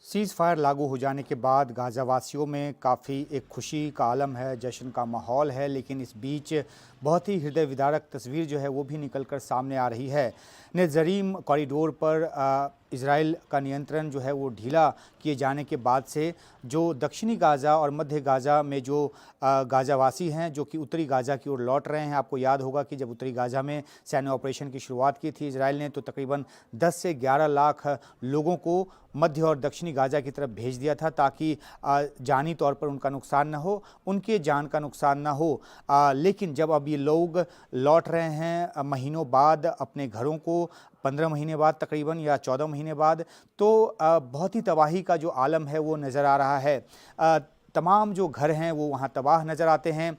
Seize fire लागू हो जाने के बाद गाज़ा वासियों में काफ़ी एक खुशी का आलम है, जश्न का माहौल है, लेकिन इस बीच बहुत ही हृदय विदारक तस्वीर जो है वो भी निकल कर सामने आ रही है। नेज़रीम कॉरिडोर पर इज़राइल का नियंत्रण जो है वो ढीला किए जाने के बाद से जो दक्षिणी गाज़ा और मध्य गाज़ा में जो गाज़ावासी हैं जो कि उत्तरी गाज़ा की ओर लौट रहे हैं। आपको याद होगा कि जब उत्तरी गाज़ा में सैन्य ऑपरेशन की शुरुआत की थी इज़राइल ने, तो तकरीबन 10 से 11 लाख लोगों को मध्य और दक्षिणी गाज़ा की तरफ भेज दिया था ताकि जानी तौर पर उनका नुकसान न हो, उनके जान का नुकसान न हो। लेकिन जब अब ये लोग लौट रहे हैं महीनों बाद अपने घरों को, 15 महीने बाद तकरीबन या 14 महीने बाद, तो बहुत ही तबाही का जो आलम है वो नज़र आ रहा है। तमाम जो घर हैं वो वहाँ तबाह नज़र आते हैं।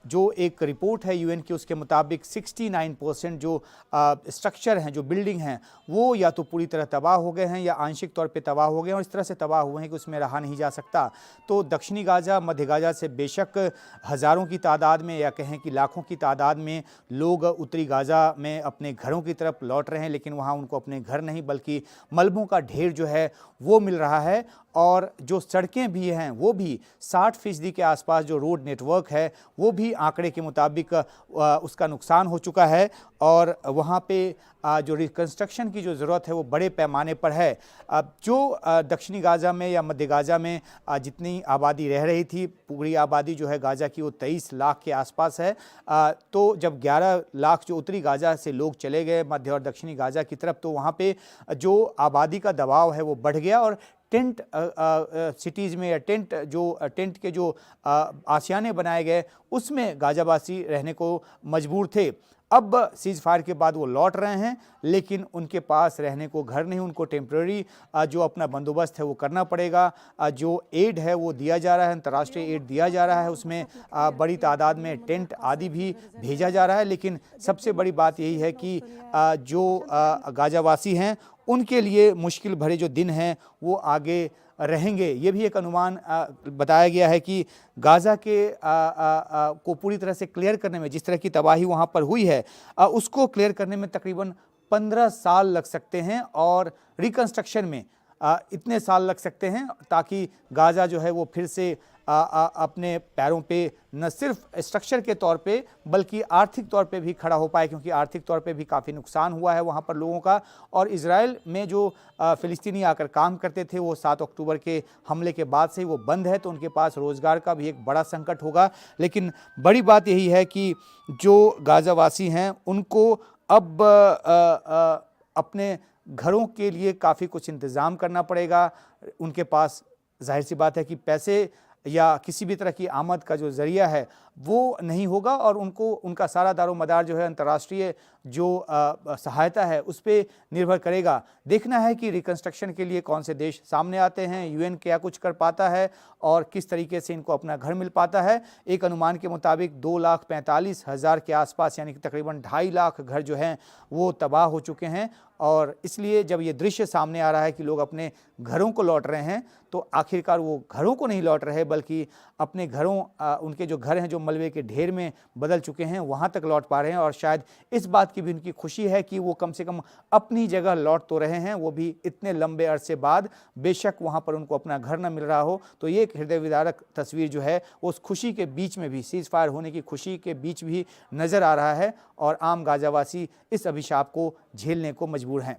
जो एक रिपोर्ट है यूएन की, उसके मुताबिक 69% जो स्ट्रक्चर हैं, जो बिल्डिंग हैं, वो या तो पूरी तरह तबाह हो गए हैं या आंशिक तौर पे तबाह हो गए हैं और इस तरह से तबाह हुए हैं कि उसमें रहा नहीं जा सकता। तो दक्षिणी गाज़ा, मध्य गाज़ा से बेशक हज़ारों की तादाद में या कहें कि लाखों की तादाद में लोग उत्तरी गाज़ा में अपने घरों की तरफ लौट रहे हैं, लेकिन वहाँ उनको अपने घर नहीं बल्कि मलबों का ढेर जो है वो मिल रहा है। और जो सड़कें भी हैं वो भी 60% के आसपास जो रोड नेटवर्क है वो भी आंकड़े के मुताबिक उसका नुकसान हो चुका है और वहाँ पे जो रिकंस्ट्रक्शन की जो ज़रूरत है वो बड़े पैमाने पर है। अब जो दक्षिणी गाज़ा में या मध्य गाज़ा में जितनी आबादी रह रही थी, पूरी आबादी जो है गाज़ा की वो 23 लाख के आसपास है। तो जब 11 लाख जो उत्तरी गाज़ा से लोग चले गए मध्य और दक्षिणी गाज़ा की तरफ, तो वहाँ पे जो आबादी का दबाव है वो बढ़ गया और टेंट सिटीज़ में या टेंट के जो आशियाने बनाए गए उसमें गाज़ावासी रहने को मजबूर थे। अब सीज़ फायर के बाद वो लौट रहे हैं, लेकिन उनके पास रहने को घर नहीं, उनको टेम्प्रेरी जो अपना बंदोबस्त है वो करना पड़ेगा। जो एड है वो दिया जा रहा है, अंतर्राष्ट्रीय एड दिया जा रहा है, उसमें बड़ी तादाद में टेंट आदि भी भेजा जा रहा है। लेकिन सबसे बड़ी बात यही है कि जो गाज़ावासी हैं उनके लिए मुश्किल भरे जो दिन हैं वो आगे रहेंगे। ये भी एक अनुमान बताया गया है कि गाज़ा के को पूरी तरह से क्लियर करने में, जिस तरह की तबाही वहाँ पर हुई है, उसको क्लियर करने में तकरीबन 15 साल लग सकते हैं और रिकंस्ट्रक्शन में इतने साल लग सकते हैं ताकि गाज़ा जो है वो फिर से अपने पैरों पे न सिर्फ स्ट्रक्चर के तौर पे बल्कि आर्थिक तौर पे भी खड़ा हो पाए, क्योंकि आर्थिक तौर पे भी काफ़ी नुकसान हुआ है वहाँ पर लोगों का। और इज़राइल में जो फ़िलिस्तीनी आकर काम करते थे वो 7 अक्टूबर के हमले के बाद से ही वो बंद है, तो उनके पास रोज़गार का भी एक बड़ा संकट होगा। लेकिन बड़ी बात यही है कि जो गाज़ावासी हैं उनको अब अपने घरों के लिए काफ़ी कुछ इंतज़ाम करना पड़ेगा। उनके पास जाहिर सी बात है कि पैसे या किसी भी तरह की आमद का जो ज़रिया है वो नहीं होगा और उनको उनका सारा दारोमदार जो है अंतर्राष्ट्रीय जो सहायता है उस पर निर्भर करेगा। देखना है कि रिकंस्ट्रक्शन के लिए कौन से देश सामने आते हैं, यूएन क्या कुछ कर पाता है और किस तरीके से इनको अपना घर मिल पाता है। एक अनुमान के मुताबिक 2,45,000 के आसपास यानी कि तकरीबन 2.5 लाख घर जो हैं वो तबाह हो चुके हैं। और इसलिए जब ये दृश्य सामने आ रहा है कि लोग अपने घरों को लौट रहे हैं, तो आखिरकार वो घरों को नहीं लौट रहे बल्कि अपने घरों उनके जो घर हैं जो मलबे के ढेर में बदल चुके हैं वहाँ तक लौट पा रहे हैं। और शायद इस बात की भी उनकी खुशी है कि वो कम से कम अपनी जगह लौट तो रहे हैं, वो भी इतने लंबे अरसे बाद। बेशक वहाँ पर उनको अपना घर न मिल रहा हो, तो ये एक हृदय विदारक तस्वीर जो है उस खुशी के बीच में भी, सीज़ फायर होने की खुशी के बीच भी नज़र आ रहा है और आम गाज़ावासी इस अभिशाप को झेलने को मजबूर हैं।